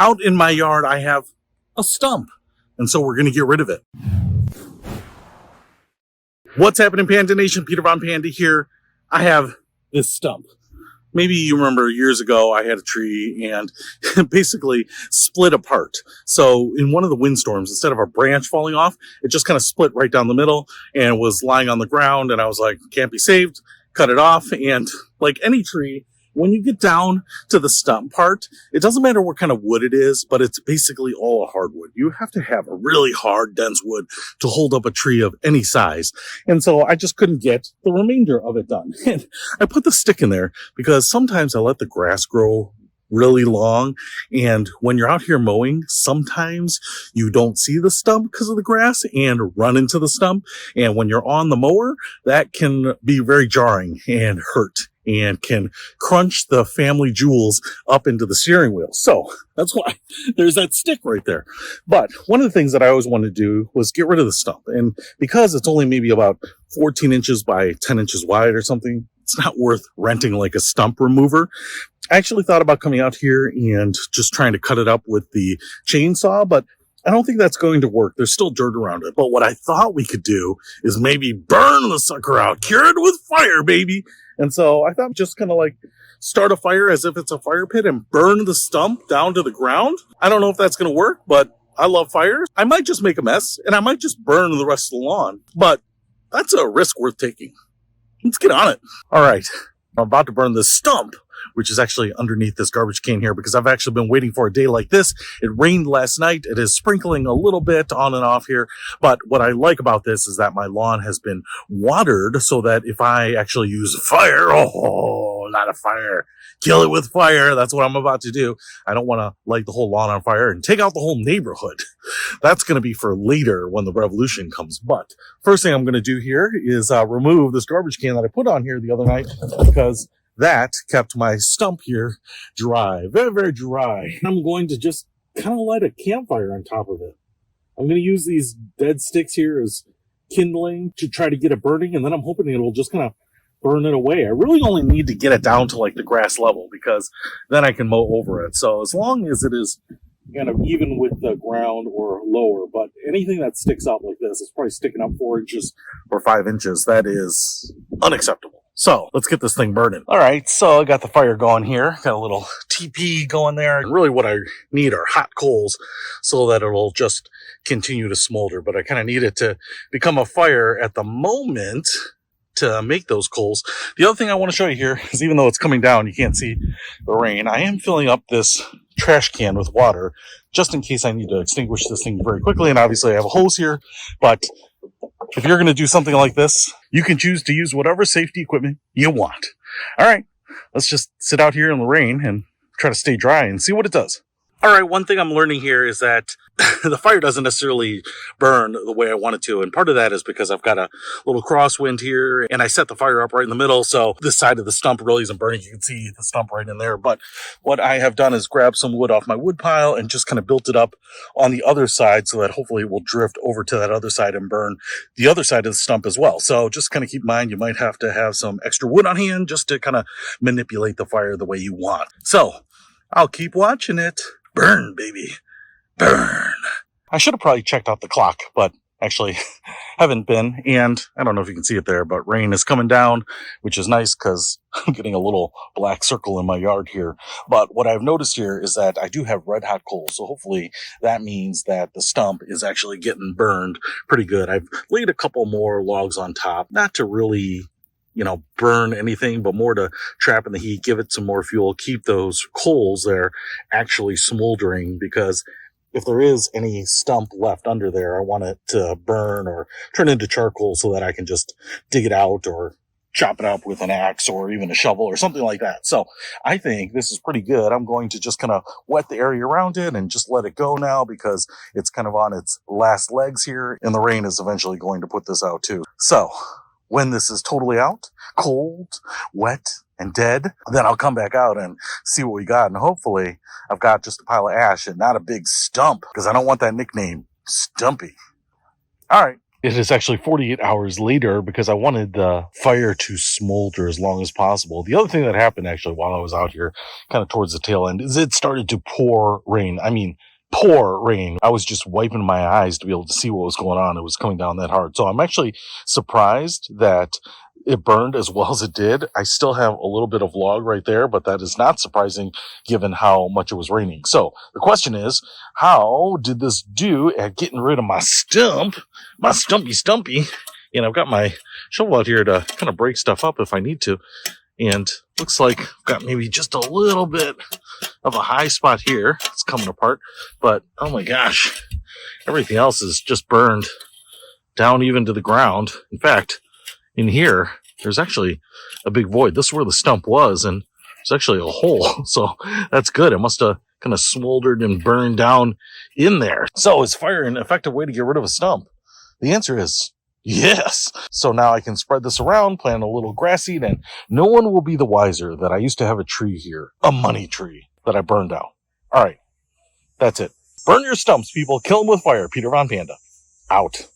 out in my yard, I have a stump. And so we're going to get rid of it. What's happening, Panda Nation? Peter Von Panda here. I have this stump. Maybe you remember years ago, I had a tree and basically split apart. So in one of the windstorms, instead of a branch falling off, it just kind of split right down the middle and was lying on the ground. And I was like, can't be saved, cut it off. And like any tree, when you get down to the stump part, it doesn't matter what kind of wood it is, but it's basically all a hardwood. You have to have a really hard, dense wood to hold up a tree of any size. And so I just couldn't get the remainder of it done. And I put the stick in there because sometimes I let the grass grow really long. And when you're out here mowing, sometimes you don't see the stump because of the grass and run into the stump. And when you're on the mower, that can be very jarring and hurt and can crunch the family jewels up into the steering wheel. So that's why there's that stick right there. But one of the things that I always wanted to do was get rid of the stump. And because it's only maybe about 14 inches by 10 inches wide or something, it's not worth renting like a stump remover. I actually thought about coming out here and just trying to cut it up with the chainsaw, but I don't think that's going to work. There's still dirt around it. But what I thought we could do is maybe burn the sucker out, cure it with fire, baby. And so I thought just kind of like start a fire as if it's a fire pit and burn the stump down to the ground. I don't know if that's going to work, but I love fires. I might just make a mess and I might just burn the rest of the lawn, but that's a risk worth taking. Let's get on it. All right. I'm about to burn the stump, which is actually underneath this garbage can here because I've actually been waiting for a day like this. It rained last night. It is sprinkling a little bit on and off here. But what I like about this is that my lawn has been watered so that if I actually use fire, not a fire, kill it with fire. That's what I'm about to do. I don't want to light the whole lawn on fire and take out the whole neighborhood. That's going to be for later when the revolution comes. But first thing I'm going to do here is remove this garbage can that I put on here the other night because that kept my stump here dry, very, very dry. I'm going to just kind of light a campfire on top of it. I'm going to use these dead sticks here as kindling to try to get it burning, and then I'm hoping it will just kind of burn it away. I really only need to get it down to like the grass level because then I can mow over it. So as long as it is kind of even with the ground or lower, but anything that sticks out like this is probably sticking up 4 inches or 5 inches. That is unacceptable. So let's get this thing burning. All right, so I got the fire going here. Got a little TP going there. And really what I need are hot coals so that it'll just continue to smolder. But I kind of need it to become a fire at the moment to make those coals. The other thing I want to show you here is even though it's coming down, you can't see the rain. I am filling up this trash can with water just in case I need to extinguish this thing very quickly. And obviously I have a hose here, but if you're going to do something like this, you can choose to use whatever safety equipment you want. All right, let's just sit out here in the rain and try to stay dry and see what it does. All right, one thing I'm learning here is that the fire doesn't necessarily burn the way I want it to. And part of that is because I've got a little crosswind here and I set the fire up right in the middle. So this side of the stump really isn't burning. You can see the stump right in there. But what I have done is grab some wood off my wood pile and just kind of built it up on the other side so that hopefully it will drift over to that other side and burn the other side of the stump as well. So just kind of keep in mind, you might have to have some extra wood on hand just to kind of manipulate the fire the way you want. So I'll keep watching it. Burn, baby. Burn. I should have probably checked out the clock, but actually haven't been. And I don't know if you can see it there, but rain is coming down, which is nice because I'm getting a little black circle in my yard here. But what I've noticed here is that I do have red hot coals. So hopefully that means that the stump is actually getting burned pretty good. I've laid a couple more logs on top, not to really burn anything, but more to trap in the heat, give it some more fuel, keep those coals there actually smoldering, because if there is any stump left under there, I want it to burn or turn into charcoal so that I can just dig it out or chop it up with an axe or even a shovel or something like that. So I think this is pretty good. I'm going to just kind of wet the area around it and just let it go now because it's kind of on its last legs here, and the rain is eventually going to put this out too. So when this is totally out, cold, wet, and dead, then I'll come back out and see what we got. And hopefully I've got just a pile of ash and not a big stump, because I don't want that nickname, Stumpy. All right, It is actually 48 hours later because I wanted the fire to smolder as long as possible. The other thing that happened actually while I was out here, kind of towards the tail end, is it started to pour rain. I mean, pour rain. I was just wiping my eyes to be able to see what was going on. It was coming down that hard. So I'm actually surprised that it burned as well as it did. I still have a little bit of log right there, but that is not surprising given how much it was raining. So the question is, how did this do at getting rid of my stump, my stumpy? And I've got my shovel out here to kind of break stuff up if I need to. And looks like I've got maybe just a little bit of a high spot here. It's coming apart, but oh my gosh, everything else is just burned down even to the ground. In fact, in here, there's actually a big void. This is where the stump was, and there's actually a hole. So that's good. It must have kind of smoldered and burned down in there. So is fire an effective way to get rid of a stump? The answer is yes. So now I can spread this around, plant a little grass seed, and no one will be the wiser that I used to have a tree here, a money tree that I burned out. All right, that's it. Burn your stumps, people. Kill them with fire. Peter Von Panda, out.